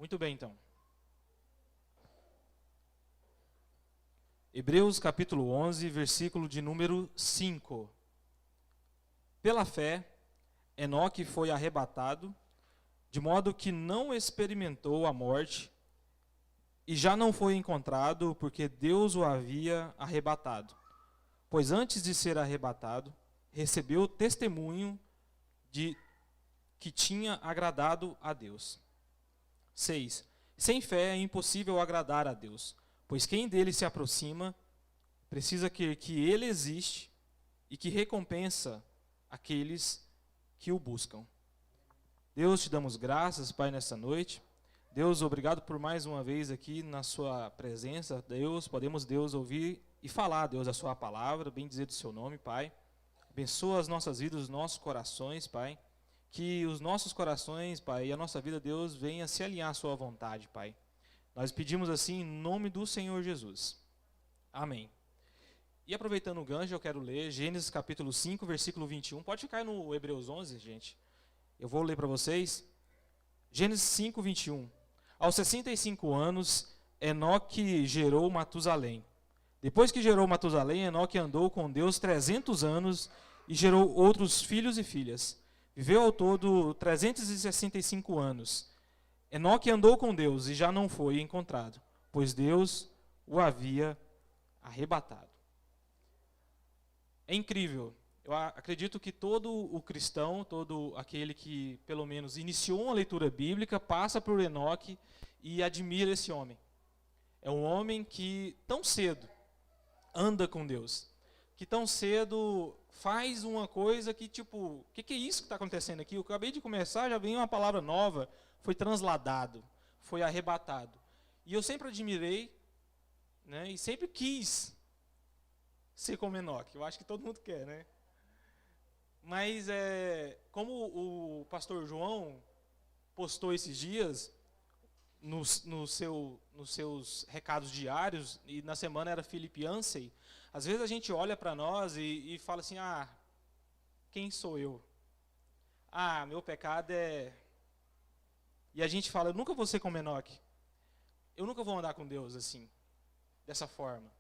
Muito bem, então. Hebreus capítulo 11, versículo de número 5. Pela fé, Enoque foi arrebatado, de modo que não experimentou a morte, e já não foi encontrado, porque Deus o havia arrebatado. Pois antes de ser arrebatado, recebeu testemunho de que tinha agradado a Deus. 6. Sem fé é impossível agradar a Deus, pois quem dele se aproxima precisa crer que ele existe e que recompensa aqueles que o buscam. Deus, te damos graças, Pai, nessa noite. Deus, obrigado por mais uma vez aqui na sua presença. Deus, podemos, Deus, ouvir e falar, Deus, a sua palavra, bem dizer do seu nome, Pai. Abençoa as nossas vidas, os nossos corações, Pai. Que os nossos corações, Pai, e a nossa vida, Deus, venha se alinhar à sua vontade, Pai. Nós pedimos assim em nome do Senhor Jesus. Amém. E aproveitando o gancho, eu quero ler Gênesis capítulo 5, versículo 21. Pode ficar no Hebreus 11, gente. Eu vou ler para vocês. Gênesis 5, 21. Aos 65 anos, Enoque gerou Matusalém. Depois que gerou Matusalém, Enoque andou com Deus 300 anos e gerou outros filhos e filhas. Viveu ao todo 365 anos. Enoque andou com Deus e já não foi encontrado, pois Deus o havia arrebatado. É incrível. Eu acredito que todo o cristão, todo aquele que pelo menos iniciou uma leitura bíblica, passa por Enoque e admira esse homem. É um homem que tão cedo anda com Deus, que tão cedo faz uma coisa que tipo, o que é isso que está acontecendo aqui? Eu acabei de começar, já vem uma palavra nova, foi transladado, foi arrebatado. E eu sempre admirei, né, e sempre quis ser como Enoque. Eu acho que todo mundo quer, né? Mas como o pastor João postou esses dias nos seus recados diários, e na semana era Philip Yancey, às vezes a gente olha para nós e fala assim, quem sou eu? Meu pecado é... E a gente fala, eu nunca vou ser como Enoque. Eu nunca vou andar com Deus assim, dessa forma.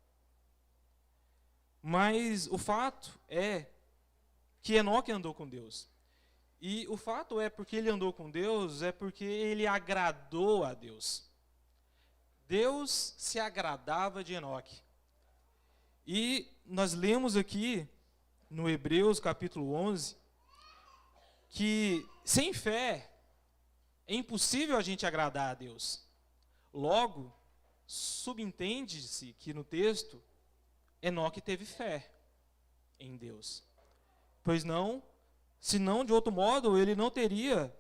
Mas o fato é que Enoque andou com Deus. E o fato é porque ele andou com Deus, é porque ele agradou a Deus. Deus se agradava de Enoque. E nós lemos aqui, no Hebreus capítulo 11, que sem fé é impossível a gente agradar a Deus. Logo, subentende-se que no texto, Enoque teve fé em Deus. Pois não, senão de outro modo ele não teria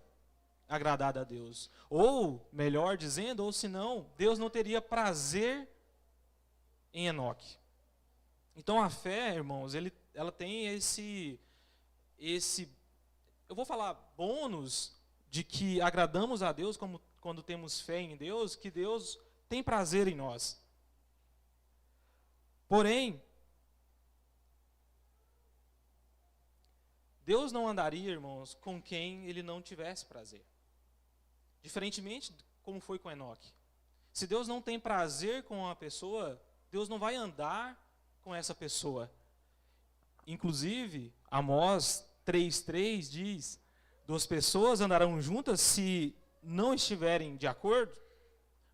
agradado a Deus. Ou, melhor dizendo, ou senão, Deus não teria prazer em Enoque. Então a fé, irmãos, ela tem esse, eu vou falar bônus de que agradamos a Deus como quando temos fé em Deus, que Deus tem prazer em nós. Porém, Deus não andaria, irmãos, com quem ele não tivesse prazer. Diferentemente como foi com Enoque. Se Deus não tem prazer com uma pessoa, Deus não vai andar com essa pessoa. Inclusive, Amós 3:3 diz, 2 pessoas andarão juntas se não estiverem de acordo.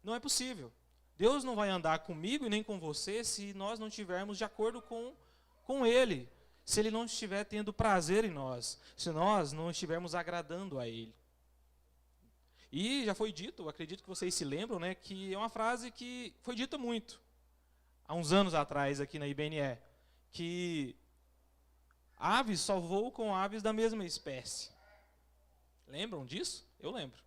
Não é possível. Deus não vai andar comigo e nem com você se nós não estivermos de acordo com Ele. Se Ele não estiver tendo prazer em nós, se nós não estivermos agradando a Ele. E já foi dito, acredito que vocês se lembram, né, que é uma frase que foi dita muito, há uns anos atrás aqui na IBNE, que aves só voam com aves da mesma espécie. Lembram disso? Eu lembro.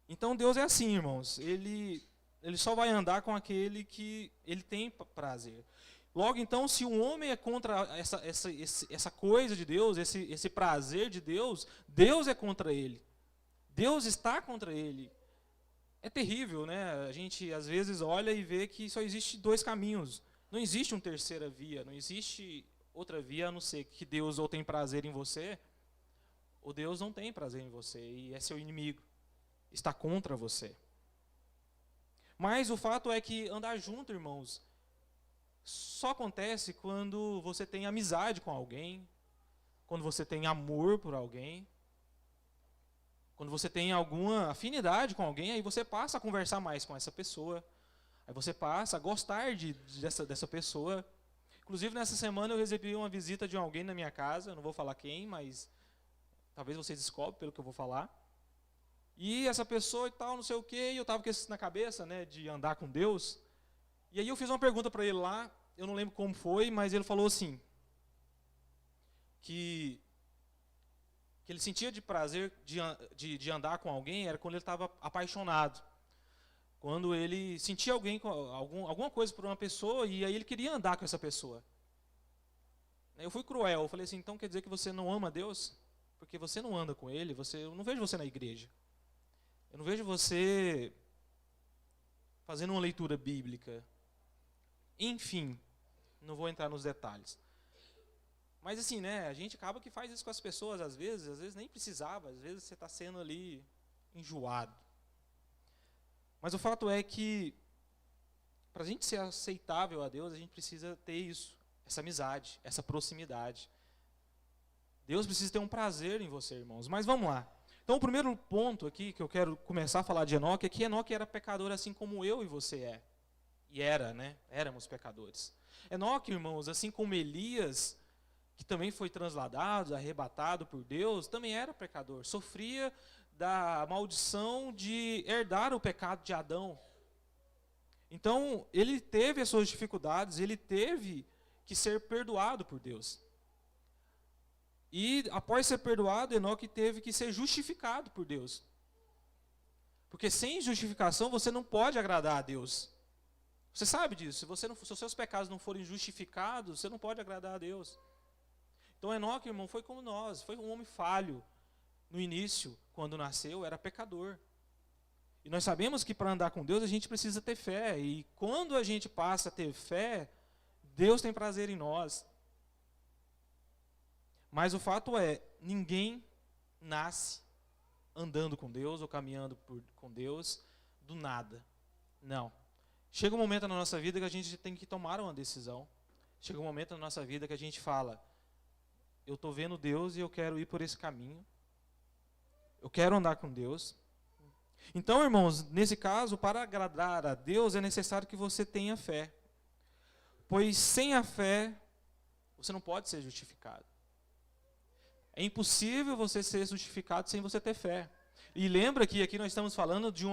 Então Deus é assim, irmãos, Ele só vai andar com aquele que Ele tem prazer. Logo, então, se um homem é contra essa coisa de Deus, esse prazer de Deus, Deus é contra ele. Deus está contra ele. É terrível, né? A gente, às vezes, olha e vê que só existe 2 caminhos. Não existe uma terceira via, não existe outra via, a não ser que Deus ou tem prazer em você, ou Deus não tem prazer em você, e é seu inimigo. está contra você. Mas o fato é que andar junto, irmãos, só acontece quando você tem amizade com alguém, quando você tem amor por alguém, quando você tem alguma afinidade com alguém, aí você passa a conversar mais com essa pessoa, aí você passa a gostar dessa pessoa. Inclusive, nessa semana eu recebi uma visita de alguém na minha casa, eu não vou falar quem, mas talvez vocês descobrem pelo que eu vou falar. E essa pessoa e tal, não sei o quê, e eu estava com isso na cabeça, né, de andar com Deus. E aí eu fiz uma pergunta para ele lá, eu não lembro como foi, mas ele falou assim, que ele sentia de prazer de andar com alguém era quando ele estava apaixonado. Quando ele sentia alguma coisa por uma pessoa e aí ele queria andar com essa pessoa. Eu fui cruel, eu falei assim, então quer dizer que você não ama Deus? Porque você não anda com Ele, eu não vejo você na igreja. Eu não vejo você fazendo uma leitura bíblica. Enfim, não vou entrar nos detalhes. Mas assim, né, a gente acaba que faz isso com as pessoas às vezes nem precisava, às vezes você está sendo ali enjoado. Mas o fato é que, para a gente ser aceitável a Deus, a gente precisa ter isso, essa amizade, essa proximidade. Deus precisa ter um prazer em você, irmãos. Mas vamos lá. Então, o primeiro ponto aqui que eu quero começar a falar de Enoque é que Enoque era pecador assim como eu e você é. E era, né? Éramos pecadores. Enoque, irmãos, assim como Elias, que também foi transladado, arrebatado por Deus, também era pecador. Sofria da maldição de herdar o pecado de Adão. Então, ele teve as suas dificuldades, ele teve que ser perdoado por Deus. E, após ser perdoado, Enoque teve que ser justificado por Deus. Porque sem justificação, você não pode agradar a Deus. Você sabe disso. Se os seus pecados não forem justificados, você não pode agradar a Deus. Então, Enoque, irmão, foi como nós, foi um homem falho. No início, quando nasceu, era pecador. E nós sabemos que para andar com Deus, a gente precisa ter fé. E quando a gente passa a ter fé, Deus tem prazer em nós. Mas o fato é, ninguém nasce andando com Deus ou caminhando com Deus do nada. Não. Chega um momento na nossa vida que a gente tem que tomar uma decisão. Chega um momento na nossa vida que a gente fala, eu estou vendo Deus e eu quero ir por esse caminho. Eu quero andar com Deus. Então, irmãos, nesse caso, para agradar a Deus é necessário que você tenha fé. Pois sem a fé, você não pode ser justificado. É impossível você ser justificado sem você ter fé. E lembra que aqui nós estamos falando de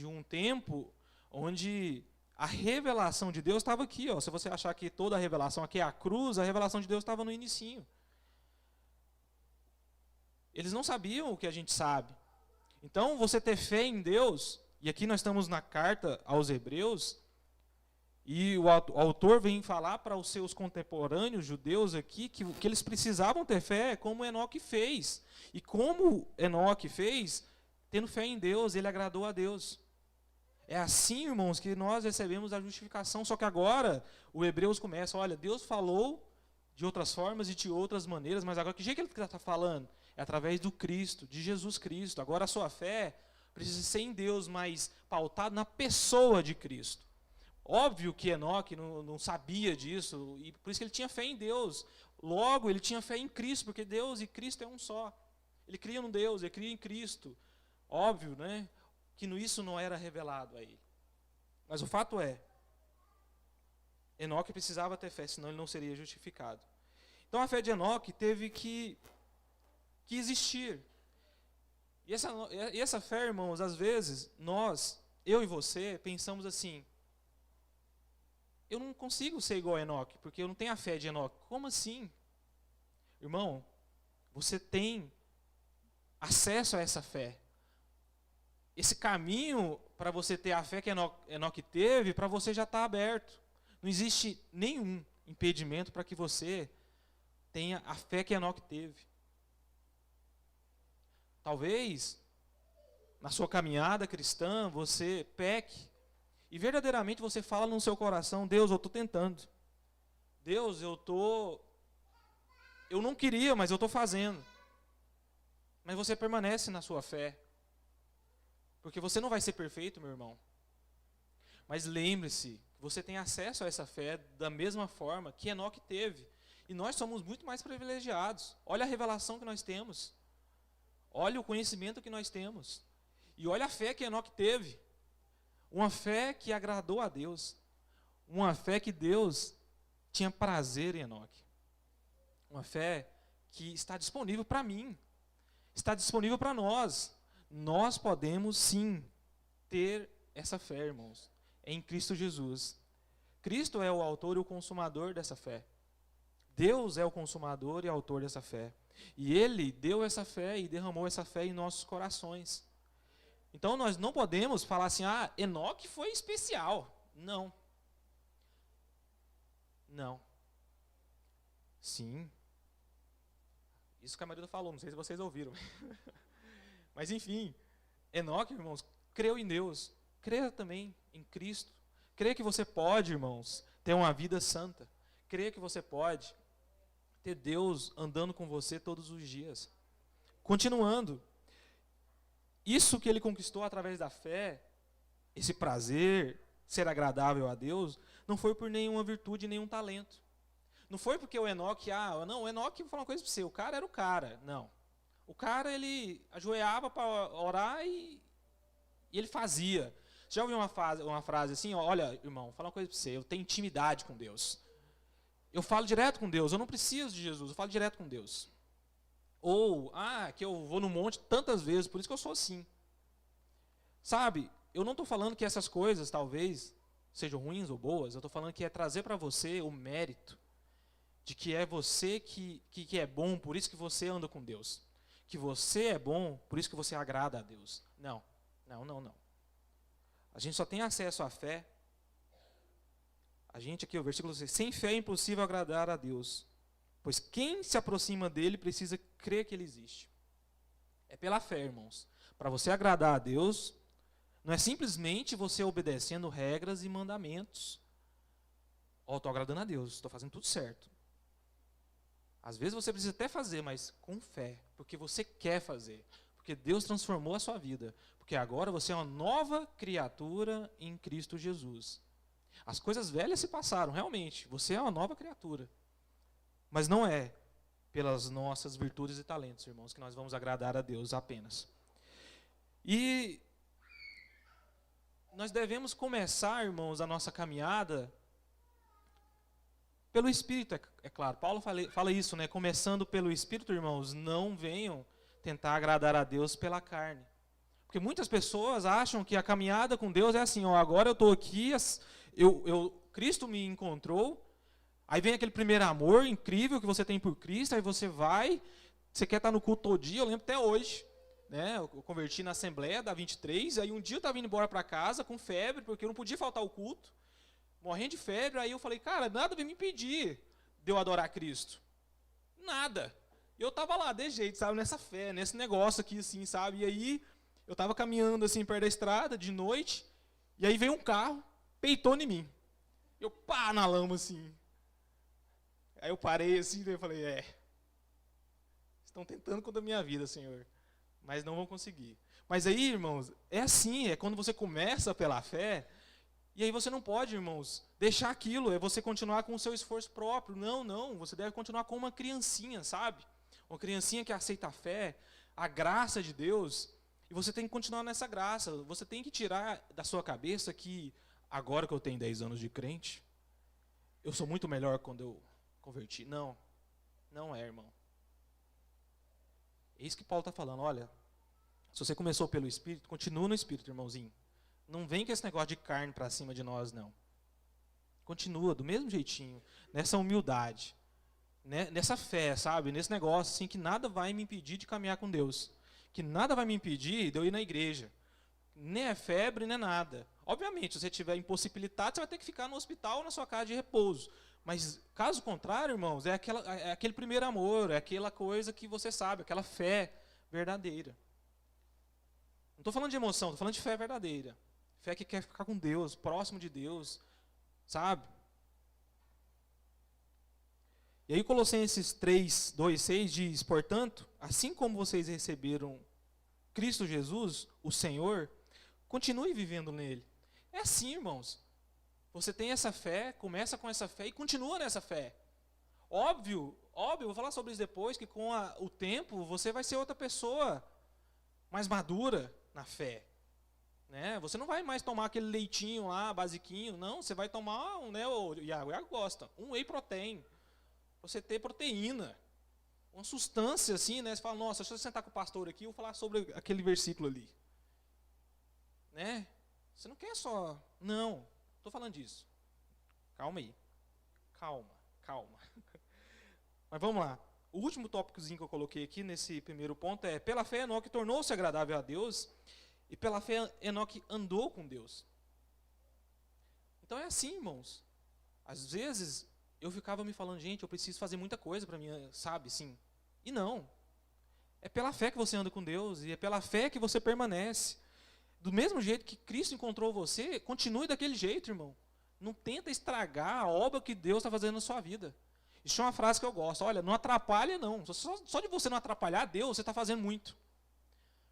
um tempo onde a revelação de Deus estava aqui. Ó. Se você achar que toda a revelação aqui é a cruz, a revelação de Deus estava no inicinho. Eles não sabiam o que a gente sabe. Então, você ter fé em Deus, e aqui nós estamos na carta aos Hebreus, e o autor vem falar para os seus contemporâneos judeus aqui que eles precisavam ter fé, como Enoque fez. E como Enoque fez, tendo fé em Deus, ele agradou a Deus. É assim, irmãos, que nós recebemos a justificação. Só que agora, o Hebreus começa, olha, Deus falou de outras formas e de outras maneiras, mas agora que jeito que ele está falando? É através do Cristo, de Jesus Cristo. Agora a sua fé precisa ser em Deus, mas pautado na pessoa de Cristo. Óbvio que Enoque não sabia disso, e por isso que ele tinha fé em Deus. Logo, ele tinha fé em Cristo, porque Deus e Cristo é um só. Ele cria no Deus, ele cria em Cristo. Óbvio, né, que isso não era revelado a ele. Mas o fato é, Enoque precisava ter fé, senão ele não seria justificado. Então a fé de Enoque teve que existir. E essa fé, irmãos, às vezes, eu e você, pensamos assim, eu não consigo ser igual a Enoque, porque eu não tenho a fé de Enoque. Como assim? Irmão, você tem acesso a essa fé. Esse caminho para você ter a fé que Enoque teve, para você já está aberto. Não existe nenhum impedimento para que você tenha a fé que Enoque teve. Talvez, na sua caminhada cristã, você peque, e verdadeiramente você fala no seu coração, Deus, eu estou tentando. Deus, eu não queria, mas eu estou fazendo. Mas você permanece na sua fé. Porque você não vai ser perfeito, meu irmão. Mas lembre-se, você tem acesso a essa fé da mesma forma que Enoque teve. E nós somos muito mais privilegiados. Olha a revelação que nós temos. Olha o conhecimento que nós temos. E olha a fé que Enoque teve. Uma fé que agradou a Deus. Uma fé que Deus tinha prazer em Enoque. Uma fé que está disponível para mim. Está disponível para nós. Nós podemos sim ter essa fé, irmãos, em Cristo Jesus. Cristo é o autor e o consumador dessa fé. Deus é o consumador e autor dessa fé. E Ele deu essa fé e derramou essa fé em nossos corações. Então nós não podemos falar assim, Enoque foi especial. Não. Não. Sim. Isso que a Marilda falou, não sei se vocês ouviram. Mas enfim, Enoque, irmãos, creu em Deus. Creia também em Cristo. Creia que você pode, irmãos, ter uma vida santa. Creia que você pode ter Deus andando com você todos os dias. Continuando, isso que ele conquistou através da fé, esse prazer, ser agradável a Deus, não foi por nenhuma virtude, nenhum talento. Não foi porque o Enoque, o Enoque, vou falar uma coisa para você, o cara era o cara. Não. O cara, ele ajoelhava para orar e ele fazia. Você já ouviu uma frase assim, olha, irmão, vou falar uma coisa para você, eu tenho intimidade com Deus. Eu falo direto com Deus, eu não preciso de Jesus, eu falo direto com Deus. Ou, que eu vou no monte tantas vezes, por isso que eu sou assim. Sabe, eu não estou falando que essas coisas, talvez, sejam ruins ou boas, eu estou falando que é trazer para você o mérito de que é você que é bom, por isso que você anda com Deus. Que você é bom, por isso que você agrada a Deus. Não. A gente só tem acesso à fé. A gente aqui, o versículo 6, sem fé é impossível agradar a Deus, pois quem se aproxima dele precisa crer que ele existe. É pela fé, irmãos. Para você agradar a Deus, não é simplesmente você obedecendo regras e mandamentos. Estou agradando a Deus, estou fazendo tudo certo. Às vezes você precisa até fazer, mas com fé, porque você quer fazer, porque Deus transformou a sua vida, porque agora você é uma nova criatura em Cristo Jesus. As coisas velhas se passaram, realmente, você é uma nova criatura. Mas não é pelas nossas virtudes e talentos, irmãos, que nós vamos agradar a Deus apenas. E nós devemos começar, irmãos, a nossa caminhada pelo Espírito, é claro. Paulo fala isso, né? Começando pelo Espírito, irmãos, não venham tentar agradar a Deus pela carne. Porque muitas pessoas acham que a caminhada com Deus é assim, agora eu estou aqui, Cristo me encontrou, aí vem aquele primeiro amor incrível que você tem por Cristo, aí você quer estar no culto todo dia, eu lembro até hoje, né? Eu converti na Assembleia da 23, aí um dia eu estava indo embora para casa com febre, porque eu não podia faltar o culto, morrendo de febre, aí eu falei, cara, nada vai me impedir de eu adorar Cristo. Nada. Eu estava lá, de jeito, sabe, nessa fé, nesse negócio aqui, assim, sabe, e aí eu estava caminhando, assim, perto da estrada, de noite, e aí veio um carro, peitou em mim. Eu, na lama, assim. Aí eu parei, assim, e falei, estão tentando contra a minha vida, Senhor, mas não vão conseguir. Mas aí, irmãos, é assim, é quando você começa pela fé, e aí você não pode, irmãos, deixar aquilo, é você continuar com o seu esforço próprio. Não, você deve continuar como uma criancinha, sabe? Uma criancinha que aceita a fé, a graça de Deus, e você tem que continuar nessa graça. Você tem que tirar da sua cabeça que, agora que eu tenho 10 anos de crente, eu sou muito melhor quando eu converti. Não é, irmão. É isso que Paulo está falando, olha, se você começou pelo Espírito, continua no Espírito, irmãozinho. Não vem com esse negócio de carne para cima de nós, não. Continua do mesmo jeitinho, nessa humildade, né? Nessa fé, sabe? Nesse negócio assim, que nada vai me impedir de caminhar com Deus. Que nada vai me impedir de eu ir na igreja. Nem é febre, nem é nada. Obviamente, se você estiver impossibilitado, você vai ter que ficar no hospital ou na sua casa de repouso. Mas, caso contrário, irmãos, é aquele primeiro amor, é aquela coisa que você sabe, aquela fé verdadeira. Não estou falando de emoção, estou falando de fé verdadeira. Fé que quer ficar com Deus, próximo de Deus, sabe? E aí Colossenses 3, 2, 6 diz, portanto, assim como vocês receberam Cristo Jesus, o Senhor, continue vivendo nele. É assim, irmãos. Você tem essa fé, começa com essa fé e continua nessa fé. Óbvio, vou falar sobre isso depois, que com o tempo você vai ser outra pessoa mais madura na fé. Né? Você não vai mais tomar aquele leitinho lá, basiquinho, não, você vai tomar, né, o Iago gosta, um whey protein, você ter proteína, uma substância assim, né, você fala, nossa, deixa eu sentar com o pastor aqui, eu vou falar sobre aquele versículo ali. Né? Você não quer só, não, estou falando disso. Calma aí, calma. Mas vamos lá, o último tópicozinho que eu coloquei aqui nesse primeiro ponto é, pela fé Enoque tornou-se agradável a Deus, e pela fé, Enoque andou com Deus. Então é assim, irmãos. Às vezes, eu ficava me falando, gente, eu preciso fazer muita coisa para mim, sabe, sim. E não. É pela fé que você anda com Deus, e é pela fé que você permanece. Do mesmo jeito que Cristo encontrou você, continue daquele jeito, irmão. Não tenta estragar a obra que Deus está fazendo na sua vida. Isso é uma frase que eu gosto. Olha, não atrapalha, não. Só de você não atrapalhar Deus, você está fazendo muito.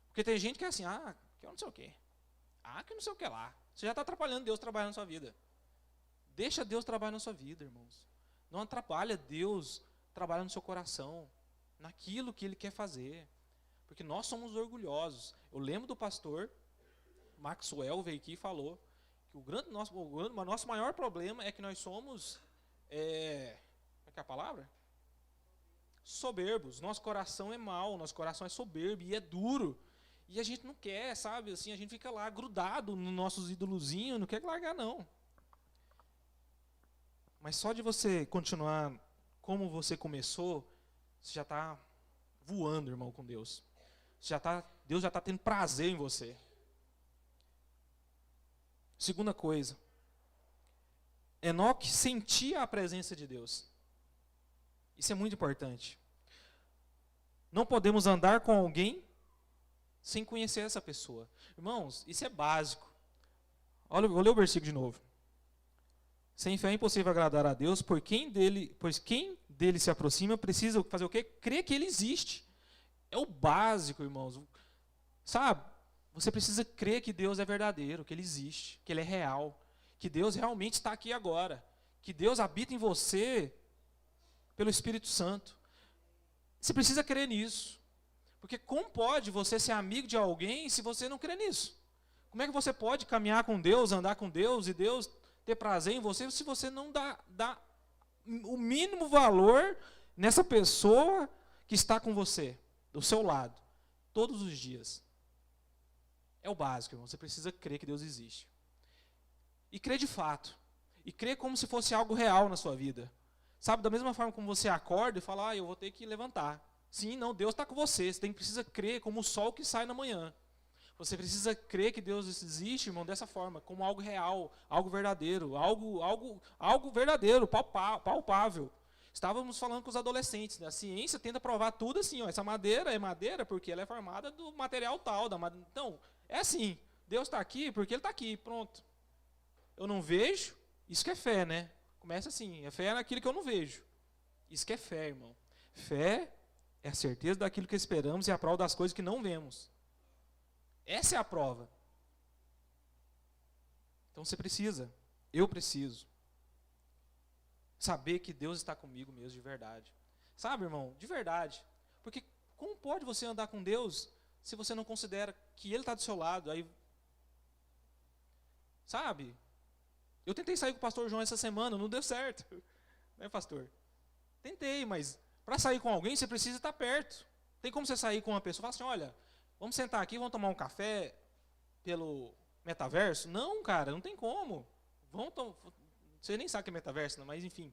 Porque tem gente que é assim, que eu não sei o quê. Que não sei o que lá. Você já está atrapalhando Deus trabalhando na sua vida. Deixa Deus trabalhar na sua vida, irmãos. Não atrapalha Deus trabalhar no seu coração, naquilo que Ele quer fazer. Porque nós somos orgulhosos. Eu lembro do pastor Maxwell veio aqui e falou que o nosso maior problema é que nós somos, como é que é a palavra? Soberbos. Nosso coração é mau, nosso coração é soberbo e é duro. E a gente não quer, sabe, assim, a gente fica lá grudado nos nossos ídolozinhos, não quer largar, não. Mas só de você continuar como você começou, você já está voando, irmão, com Deus. Deus já está tendo prazer em você. Segunda coisa, Enoque sentia a presença de Deus. Isso é muito importante. Não podemos andar com alguém sem conhecer essa pessoa. Irmãos, isso é básico. Olha, vou ler o versículo de novo. Sem fé é impossível agradar a Deus, pois quem dele se aproxima precisa fazer o quê? Crer que Ele existe. É o básico, irmãos. Sabe? Você precisa crer que Deus é verdadeiro, que Ele existe, que Ele é real, que Deus realmente está aqui agora, que Deus habita em você pelo Espírito Santo. Você precisa crer nisso. Porque como pode você ser amigo de alguém se você não crê nisso? Como é que você pode caminhar com Deus, andar com Deus e Deus ter prazer em você se você não dá o mínimo valor nessa pessoa que está com você, do seu lado, todos os dias? É o básico, irmão. Você precisa crer que Deus existe. E crer de fato. E crer como se fosse algo real na sua vida. Sabe, da mesma forma como você acorda e fala, eu vou ter que levantar. Sim, não, Deus está com você. Você precisa crer como o sol que sai na manhã. Você precisa crer que Deus existe, irmão, dessa forma, como algo real, algo verdadeiro, algo verdadeiro, palpável. Estávamos falando com os adolescentes, né? A ciência tenta provar tudo assim, essa madeira é madeira porque ela é formada do material tal. Então, é assim, Deus está aqui porque Ele está aqui, pronto. Eu não vejo, isso que é fé, né? Começa assim, a fé é naquilo que eu não vejo. Isso que é fé, irmão. Fé é a certeza daquilo que esperamos e a prova das coisas que não vemos. Essa é a prova. Então você precisa, eu preciso, saber que Deus está comigo mesmo de verdade. Sabe, irmão, de verdade. Porque como pode você andar com Deus se você não considera que Ele está do seu lado? Aí, sabe? Eu tentei sair com o pastor João essa semana, não deu certo. Né, pastor? Tentei, mas para sair com alguém você precisa estar perto. Tem como você sair com uma pessoa e falar assim, olha, vamos sentar aqui, vamos tomar um café pelo metaverso? Não, cara, não tem como. Você nem sabe o que é metaverso, mas enfim.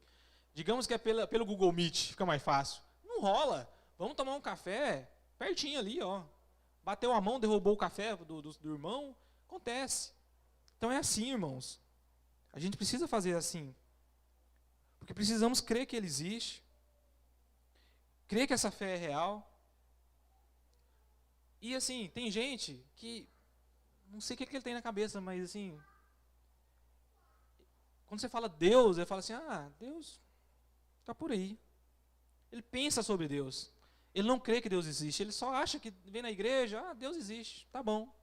Digamos que é pelo Google Meet, fica mais fácil. Não rola. Vamos tomar um café pertinho ali, ó. Bateu a mão, derrubou o café do irmão. Acontece. Então é assim, irmãos. A gente precisa fazer assim. Porque precisamos crer que Ele existe. Crer que essa fé é real. E assim, tem gente que, não sei o que ele tem na cabeça, mas assim, quando você fala Deus, ele fala assim, Deus está por aí. Ele pensa sobre Deus. Ele não crê que Deus existe, ele só acha que vem na igreja, Deus existe, tá bom.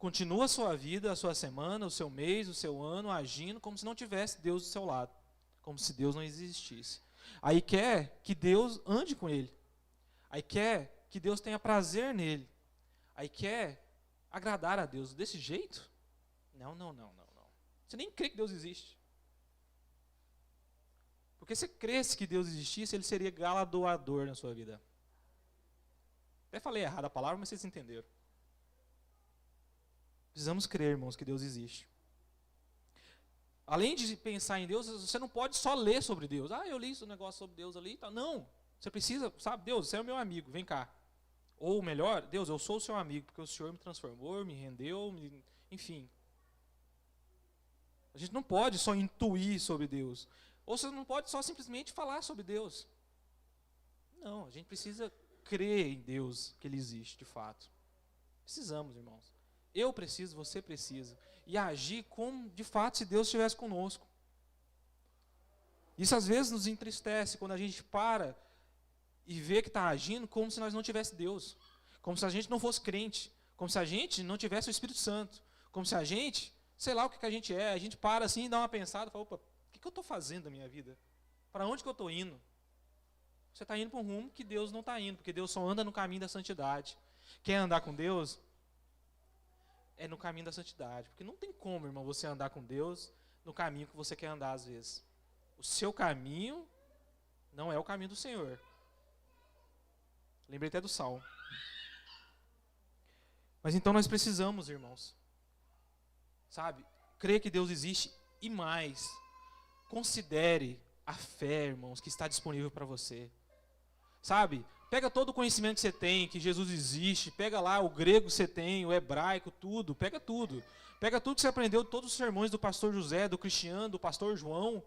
continua a sua vida, a sua semana, o seu mês, o seu ano, agindo como se não tivesse Deus do seu lado, como se Deus não existisse. Aí quer que Deus ande com ele. Aí quer que Deus tenha prazer nele. Aí quer agradar a Deus desse jeito? Não. Você nem crê que Deus existe. Porque se cresce que Deus existisse, ele seria galardoador na sua vida. Até falei errado a palavra, mas vocês entenderam. Precisamos crer, irmãos, que Deus existe. Além de pensar em Deus, você não pode só ler sobre Deus. Eu li esse negócio sobre Deus ali e tal. Não, você precisa, sabe, Deus, você é o meu amigo, vem cá. Ou melhor, Deus, eu sou o seu amigo, porque o Senhor me transformou, me rendeu, enfim. A gente não pode só intuir sobre Deus. Ou você não pode só simplesmente falar sobre Deus. Não, a gente precisa crer em Deus, que Ele existe de fato. Precisamos, irmãos. Eu preciso, você precisa. E agir como, de fato, se Deus estivesse conosco. Isso às vezes nos entristece, quando a gente para e vê que está agindo como se nós não tivéssemos Deus. Como se a gente não fosse crente. Como se a gente não tivesse o Espírito Santo. Como se a gente, sei lá o que a gente é, a gente para assim, dá uma pensada e fala, opa, o que eu estou fazendo da minha vida? Para onde que eu estou indo? Você está indo para um rumo que Deus não está indo, porque Deus só anda no caminho da santidade. Quer andar com Deus? É no caminho da santidade. Porque não tem como, irmão, você andar com Deus no caminho que você quer andar às vezes. O seu caminho não é o caminho do Senhor. Lembrei até do Salmo. Mas então nós precisamos, irmãos, sabe, crer que Deus existe e mais, considere a fé, irmãos, que está disponível para você. Sabe, pega todo o conhecimento que você tem, que Jesus existe, pega lá o grego que você tem, o hebraico, tudo, pega tudo. Pega tudo que você aprendeu, todos os sermões do pastor José, do Cristiano, do pastor João.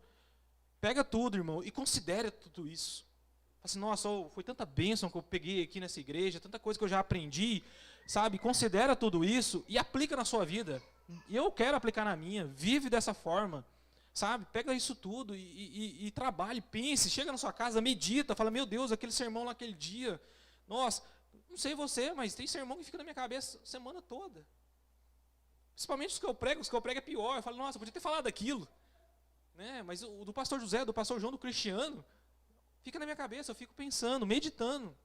Pega tudo, irmão, e considere tudo isso. Fala assim, nossa, foi tanta bênção que eu peguei aqui nessa igreja, tanta coisa que eu já aprendi, sabe? Considera tudo isso e aplica na sua vida. E eu quero aplicar na minha, vive dessa forma. Sabe, pega isso tudo e trabalhe, pense, chega na sua casa, medita, fala, meu Deus, aquele sermão lá aquele dia, nossa, não sei você, mas tem sermão que fica na minha cabeça a semana toda. Principalmente os que eu prego é pior, eu falo, nossa, eu podia ter falado aquilo. Né? Mas o do pastor José, do pastor João, do Cristiano, fica na minha cabeça, eu fico pensando, meditando.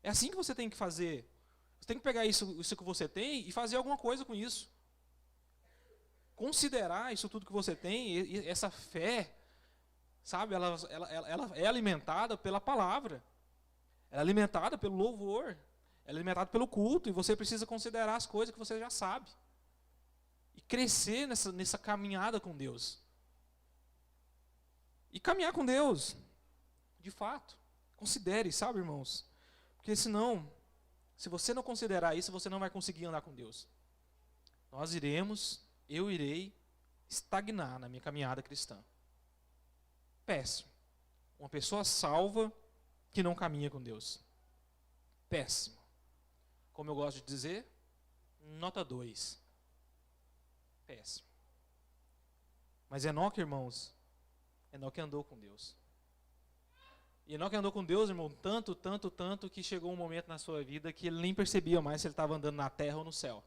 É assim que você tem que fazer. Você tem que pegar isso que você tem e fazer alguma coisa com isso. Considerar isso tudo que você tem, e essa fé, sabe, ela é alimentada pela palavra, ela é alimentada pelo louvor, ela é alimentada pelo culto, e você precisa considerar as coisas que você já sabe. E crescer nessa caminhada com Deus. E caminhar com Deus, de fato. Considere, sabe, irmãos? Porque senão, se você não considerar isso, você não vai conseguir andar com Deus. Eu irei estagnar na minha caminhada cristã. Péssimo. Uma pessoa salva que não caminha com Deus. Péssimo. Como eu gosto de dizer, nota 2. Péssimo. Mas Enoque, irmãos, Enoque andou com Deus. E Enoque andou com Deus, irmão, tanto, que chegou um momento na sua vida que ele nem percebia mais se ele estava andando na terra ou no céu.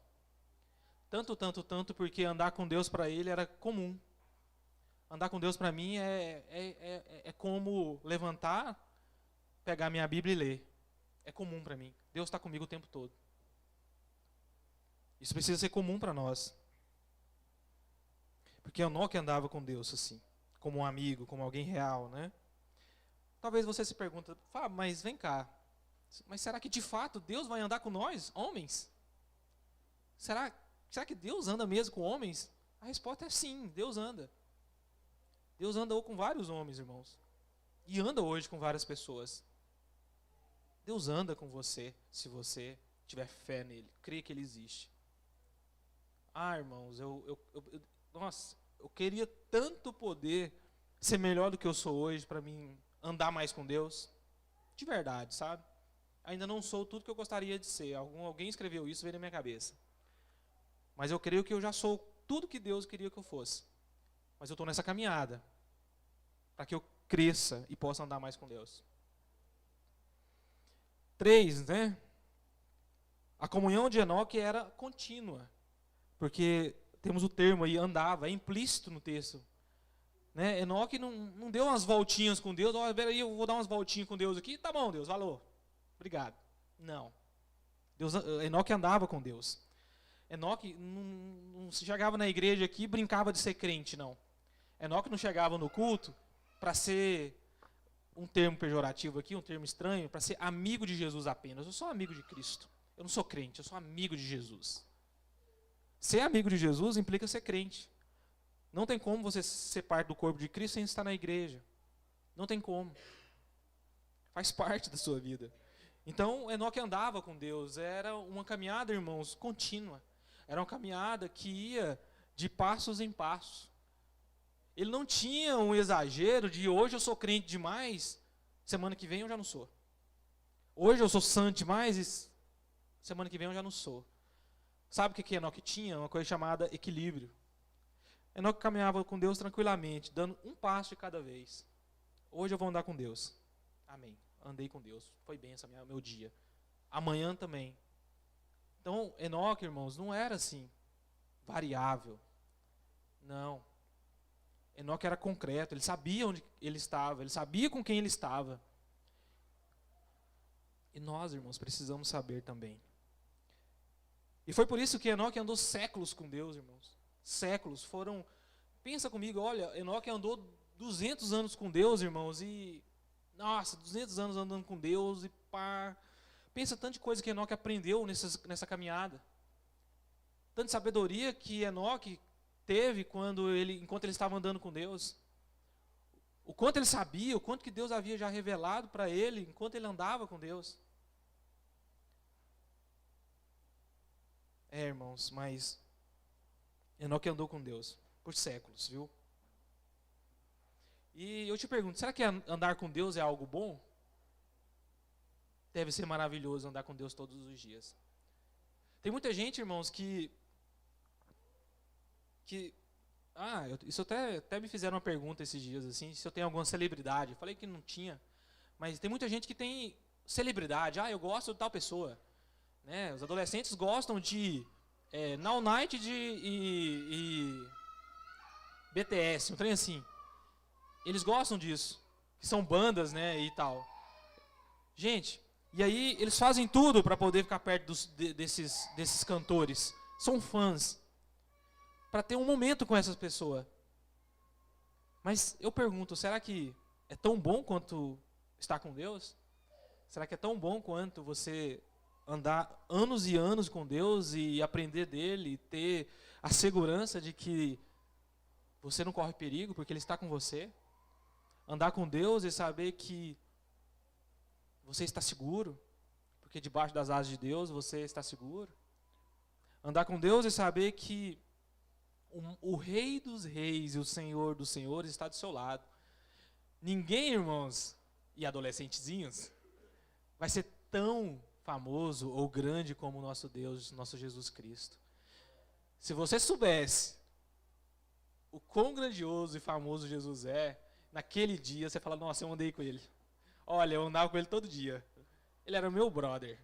Tanto, porque andar com Deus para ele era comum. Andar com Deus para mim é como levantar, pegar minha Bíblia e ler. É comum para mim. Deus está comigo o tempo todo. Isso precisa ser comum para nós. Porque Enoque andava com Deus assim, como um amigo, como alguém real, né? Talvez você se pergunte, mas vem cá, mas será que de fato Deus vai andar com nós, homens? Será que Deus anda mesmo com homens? A resposta é sim, Deus anda. Deus andou com vários homens, irmãos. E anda hoje com várias pessoas. Deus anda com você, se você tiver fé nele, crê que ele existe. Irmãos, nossa, eu queria tanto poder ser melhor do que eu sou hoje para mim andar mais com Deus. De verdade, sabe? Ainda não sou tudo que eu gostaria de ser. Alguém escreveu isso, veio na minha cabeça. Mas eu creio que eu já sou tudo que Deus queria que eu fosse. Mas eu estou nessa caminhada para que eu cresça e possa andar mais com Deus. 3, né? A comunhão de Enoque era contínua, porque temos o termo aí, andava, é implícito no texto. Né? Enoque não deu umas voltinhas com Deus, olha, peraí, eu vou dar umas voltinhas com Deus aqui, tá bom, Deus, valeu, obrigado. Não. Enoque andava com Deus. Enoque não chegava na igreja aqui e brincava de ser crente, não. Enoque não chegava no culto para ser, um termo pejorativo aqui, um termo estranho, para ser amigo de Jesus apenas. Eu sou amigo de Cristo. Eu não sou crente, eu sou amigo de Jesus. Ser amigo de Jesus implica ser crente. Não tem como você ser parte do corpo de Cristo sem estar na igreja. Não tem como. Faz parte da sua vida. Então, Enoque andava com Deus. Era uma caminhada, irmãos, contínua. Era uma caminhada que ia de passos em passos. Ele não tinha um exagero de hoje eu sou crente demais, semana que vem eu já não sou. Hoje eu sou santo demais e semana que vem eu já não sou. Sabe o que Enoque tinha? Uma coisa chamada equilíbrio. Enoque caminhava com Deus tranquilamente, dando um passo de cada vez. Hoje eu vou andar com Deus. Amém. Andei com Deus. Foi bênção meu dia. Amanhã também. Então, Enoque, irmãos, não era assim, variável. Não. Enoque era concreto, ele sabia onde ele estava, ele sabia com quem ele estava. E nós, irmãos, precisamos saber também. E foi por isso que Enoque andou séculos com Deus, irmãos. Séculos, pensa comigo, olha, Enoque andou 200 anos com Deus, irmãos, e, nossa, 200 anos andando com Deus, e pá, pensa tanto de coisa que Enoque aprendeu nessa caminhada. Tanta sabedoria que Enoque teve enquanto ele estava andando com Deus. O quanto ele sabia, o quanto que Deus havia já revelado para ele, enquanto ele andava com Deus. Irmãos, mas Enoque andou com Deus por séculos, viu? E eu te pergunto, será que andar com Deus é algo bom? Deve ser maravilhoso andar com Deus todos os dias. Tem muita gente, irmãos, isso até me fizeram uma pergunta esses dias, assim, se eu tenho alguma celebridade. Eu falei que não tinha, mas tem muita gente que tem celebridade. Eu gosto de tal pessoa. Né? Os adolescentes gostam de Now Night e BTS, um trem assim. Eles gostam disso, que são bandas, né, e tal. Gente, e aí eles fazem tudo para poder ficar perto desses cantores. São fãs. Para ter um momento com essas pessoas. Mas eu pergunto, será que é tão bom quanto estar com Deus? Será que é tão bom quanto você andar anos e anos com Deus e aprender dele, e ter a segurança de que você não corre perigo porque ele está com você? Andar com Deus e saber que você está seguro, porque debaixo das asas de Deus você está seguro? Andar com Deus e saber que o Rei dos Reis e o Senhor dos Senhores está do seu lado. Ninguém, irmãos, e adolescentezinhos, vai ser tão famoso ou grande como o nosso Deus, nosso Jesus Cristo. Se você soubesse o quão grandioso e famoso Jesus é, naquele dia você fala, nossa, eu andei com ele. Olha, eu andava com ele todo dia. Ele era meu brother.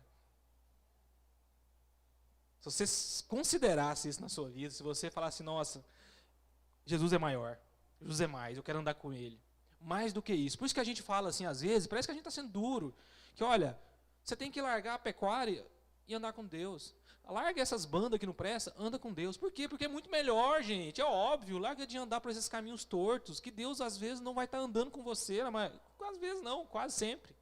Se você considerasse isso na sua vida, se você falasse, nossa, Jesus é maior, Jesus é mais, eu quero andar com ele. Mais do que isso. Por isso que a gente fala assim, às vezes, parece que a gente está sendo duro. Que olha, você tem que largar a pecuária e andar com Deus. Larga essas bandas que não prestam, anda com Deus. Por quê? Porque é muito melhor, gente. É óbvio, larga de andar por esses caminhos tortos, que Deus às vezes não vai estar andando com você, mas às vezes não, quase sempre.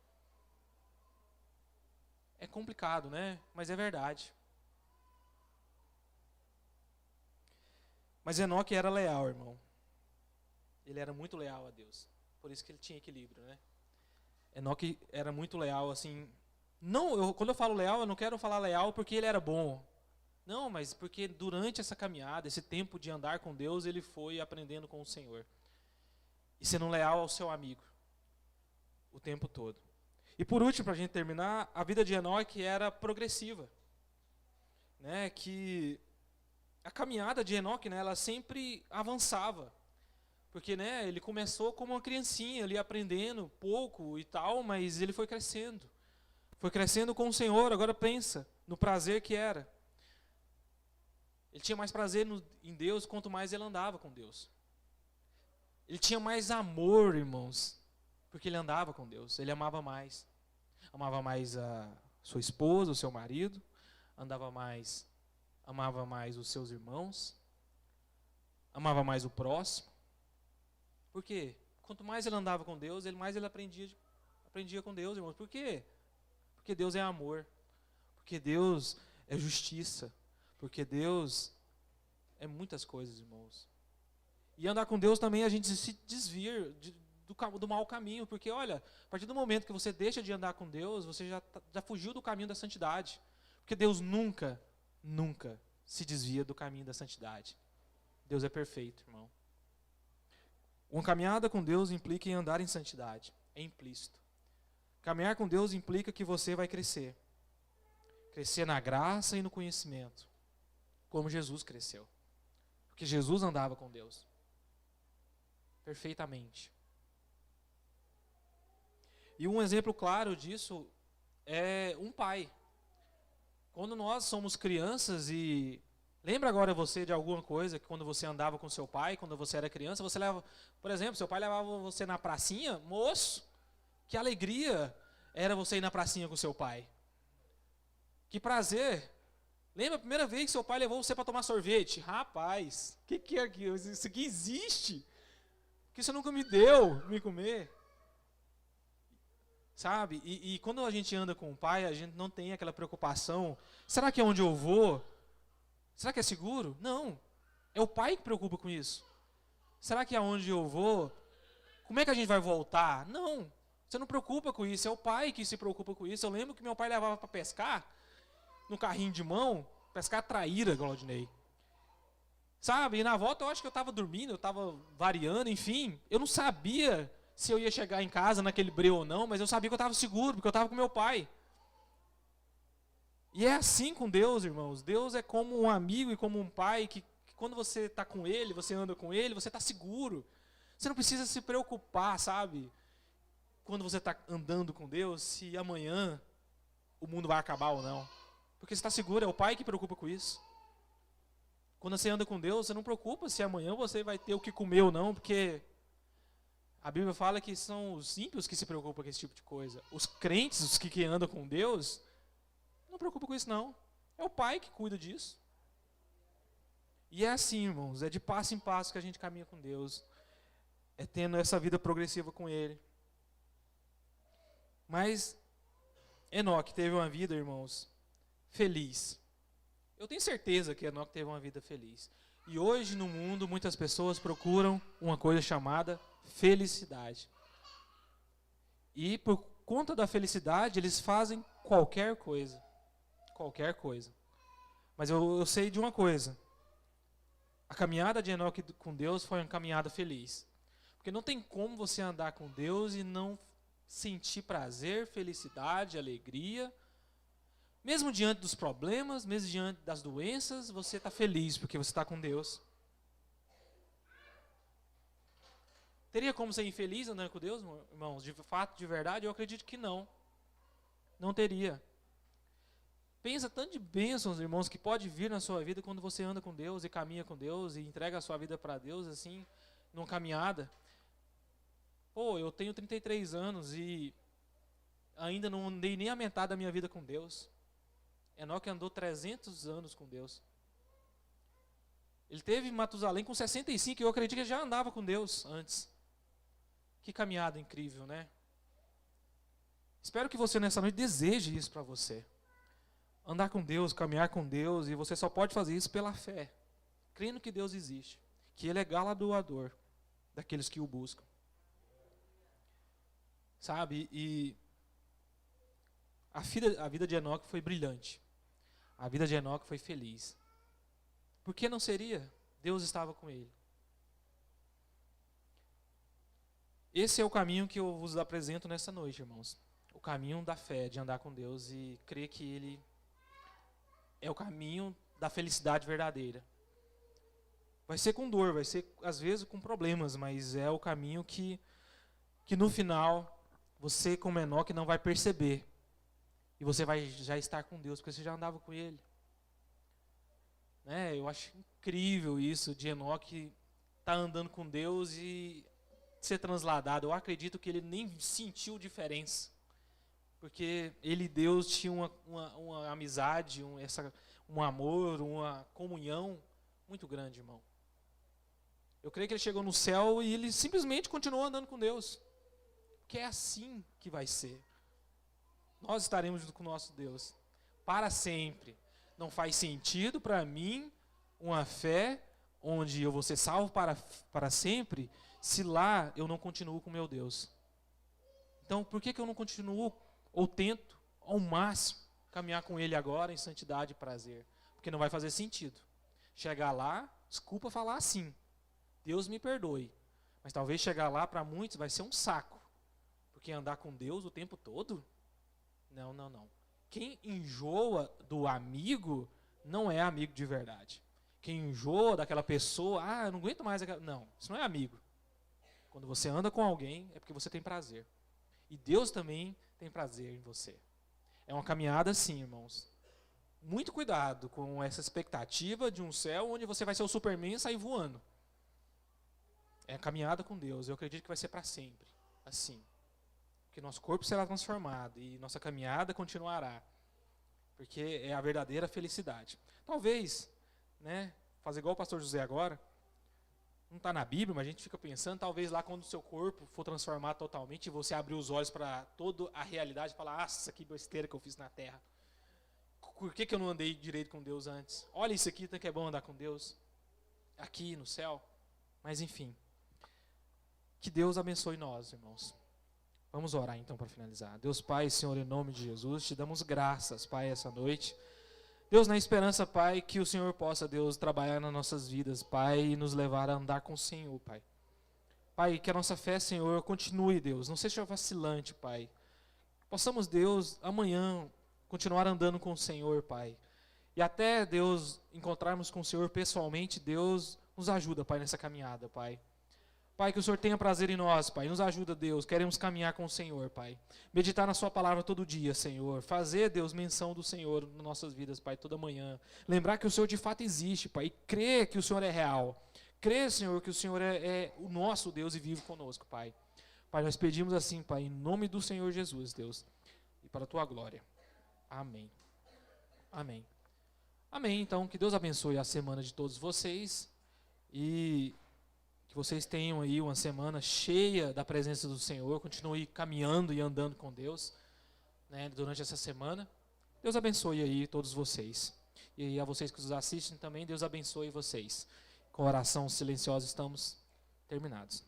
É complicado, né? Mas é verdade. Mas Enoque era leal, irmão. Ele era muito leal a Deus. Por isso que ele tinha equilíbrio, né? Enoque era muito leal, assim. Quando eu falo leal, eu não quero falar leal porque ele era bom. Não, mas porque durante essa caminhada, esse tempo de andar com Deus, ele foi aprendendo com o Senhor. E sendo leal ao seu amigo. O tempo todo. E por último, para a gente terminar, a vida de Enoque era progressiva. Né? Que a caminhada de Enoque, né, ela sempre avançava. Porque, né, ele começou como uma criancinha ali aprendendo pouco e tal, mas ele foi crescendo. Foi crescendo com o Senhor. Agora pensa, no prazer que era. Ele tinha mais prazer em Deus quanto mais ele andava com Deus. Ele tinha mais amor, irmãos, porque ele andava com Deus. Ele amava mais. Amava mais a sua esposa, o seu marido, amava mais os seus irmãos, amava mais o próximo. Por quê? Quanto mais ele andava com Deus, mais ele aprendia com Deus, irmãos. Por quê? Porque Deus é amor. Porque Deus é justiça. Porque Deus é muitas coisas, irmãos. E andar com Deus também a gente se desvia do mau caminho. Porque, olha, a partir do momento que você deixa de andar com Deus, você já fugiu do caminho da santidade. Porque Deus nunca se desvia do caminho da santidade. Deus é perfeito, irmão. Uma caminhada com Deus implica em andar em santidade. É implícito. Caminhar com Deus implica que você vai crescer. Crescer na graça e no conhecimento. Como Jesus cresceu. Porque Jesus andava com Deus. Perfeitamente. E um exemplo claro disso é um pai. Quando nós somos crianças e... Lembra agora você de alguma coisa que quando você andava com seu pai, quando você era criança, você leva... Por exemplo, seu pai levava você na pracinha, moço, que alegria era você ir na pracinha com seu pai. Que prazer. Lembra a primeira vez que seu pai levou você para tomar sorvete? Rapaz, o que é aquilo? Isso aqui existe? Que você nunca me deu me comer. Sabe? E quando a gente anda com o pai, a gente não tem aquela preocupação. Será que é onde eu vou? Será que é seguro? Não. É o pai que preocupa com isso. Será que é onde eu vou? Como é que a gente vai voltar? Não. Você não preocupa com isso. É o pai que se preocupa com isso. Eu lembro que meu pai levava para pescar, no carrinho de mão, pescar traíra, Claudinei. Sabe? E na volta eu acho que eu estava dormindo, eu estava variando, enfim. Eu não sabia se eu ia chegar em casa naquele breu ou não, mas eu sabia que eu estava seguro, porque eu estava com meu pai. E é assim com Deus, irmãos. Deus é como um amigo e como um pai que quando você está com Ele, você anda com Ele, você está seguro. Você não precisa se preocupar, sabe? Quando você está andando com Deus, se amanhã o mundo vai acabar ou não. Porque você está seguro, é o pai que preocupa com isso. Quando você anda com Deus, você não preocupa se amanhã você vai ter o que comer ou não, porque a Bíblia fala que são os ímpios que se preocupam com esse tipo de coisa. Os crentes, os que andam com Deus, não preocupa com isso não. É o pai que cuida disso. E é assim, irmãos, é de passo em passo que a gente caminha com Deus. É tendo essa vida progressiva com Ele. Mas Enoque teve uma vida, irmãos, feliz. Eu tenho certeza que Enoque teve uma vida feliz. E hoje no mundo muitas pessoas procuram uma coisa chamada felicidade. E por conta da felicidade eles fazem qualquer coisa. Qualquer coisa. Mas eu sei de uma coisa. A caminhada de Enoque com Deus foi uma caminhada feliz. Porque não tem como você andar com Deus e não sentir prazer, felicidade, alegria. Mesmo diante dos problemas, mesmo diante das doenças, você está feliz porque você está com Deus. Teria como ser infeliz andando com Deus, irmãos? De fato, de verdade, eu acredito que não. Não teria. Pensa tanto de bênçãos, irmãos, que pode vir na sua vida quando você anda com Deus e caminha com Deus e entrega a sua vida para Deus, assim, numa caminhada. Pô, eu tenho 33 anos e ainda não andei nem a metade da minha vida com Deus. Enoque andou 300 anos com Deus. Ele teve Matusalém com 65, e eu acredito que ele já andava com Deus antes. Que caminhada incrível, né? Espero que você nessa noite deseje isso para você. Andar com Deus, caminhar com Deus, e você só pode fazer isso pela fé. Crendo que Deus existe. Que Ele é galardoador daqueles que o buscam. Sabe? E a vida de Enoque foi brilhante. A vida de Enoque foi feliz. Por que não seria? Deus estava com ele. Esse é o caminho que eu vos apresento nessa noite, irmãos. O caminho da fé, de andar com Deus e crer que Ele é o caminho da felicidade verdadeira. Vai ser com dor, vai ser às vezes com problemas, mas é o caminho que no final você como Enoque não vai perceber. E você vai já estar com Deus, porque você já andava com Ele. Né? Eu acho incrível isso de Enoque estar andando com Deus e ser transladado. Eu acredito que ele nem sentiu diferença. Porque ele e Deus tinham uma amizade, um amor, uma comunhão muito grande, irmão. Eu creio que ele chegou no céu e ele simplesmente continuou andando com Deus. Porque é assim que vai ser. Nós estaremos junto com o nosso Deus para sempre. Não faz sentido para mim uma fé onde eu vou ser salvo para sempre, se lá eu não continuo com meu Deus. Então, por que eu não continuo ou tento ao máximo caminhar com Ele agora em santidade e prazer? Porque não vai fazer sentido. Chegar lá, desculpa falar assim, Deus me perdoe, mas talvez chegar lá para muitos vai ser um saco. Porque andar com Deus o tempo todo? Não. Quem enjoa do amigo não é amigo de verdade. Quem enjoa daquela pessoa, eu não aguento mais aquela... Não, isso não é amigo. Quando você anda com alguém, é porque você tem prazer. E Deus também tem prazer em você. É uma caminhada assim, irmãos. Muito cuidado com essa expectativa de um céu onde você vai ser o Superman e sair voando. É a caminhada com Deus. Eu acredito que vai ser para sempre. Assim. Porque nosso corpo será transformado e nossa caminhada continuará. Porque é a verdadeira felicidade. Talvez, né, fazer igual o pastor José agora, não está na Bíblia, mas a gente fica pensando, talvez lá quando o seu corpo for transformado totalmente e você abrir os olhos para toda a realidade e falar, nossa, que besteira que eu fiz na terra. Por que eu não andei direito com Deus antes? Olha isso aqui, tanto que é bom andar com Deus. Aqui no céu. Mas enfim. Que Deus abençoe nós, irmãos. Vamos orar então para finalizar. Deus Pai, Senhor, em nome de Jesus, te damos graças, Pai, essa noite. Deus, na esperança, Pai, que o Senhor possa, Deus, trabalhar nas nossas vidas, Pai, e nos levar a andar com o Senhor, Pai. Pai, que a nossa fé, Senhor, continue, Deus, não seja vacilante, Pai. Possamos, Deus, amanhã continuar andando com o Senhor, Pai. E até, Deus, encontrarmos com o Senhor pessoalmente, Deus, nos ajuda, Pai, nessa caminhada, Pai. Pai, que o Senhor tenha prazer em nós, Pai. Nos ajuda, Deus. Queremos caminhar com o Senhor, Pai. Meditar na sua palavra todo dia, Senhor. Fazer, Deus, menção do Senhor nas nossas vidas, Pai, toda manhã. Lembrar que o Senhor de fato existe, Pai. E crer que o Senhor é real. Crer, Senhor, que o Senhor é o nosso Deus e vive conosco, Pai. Pai, nós pedimos assim, Pai, em nome do Senhor Jesus, Deus. E para a tua glória. Amém. Amém. Amém. Então, que Deus abençoe a semana de todos vocês. E que vocês tenham aí uma semana cheia da presença do Senhor. Continue caminhando e andando com Deus, né, durante essa semana. Deus abençoe aí todos vocês. E a vocês que nos assistem também, Deus abençoe vocês. Com oração silenciosa estamos terminados.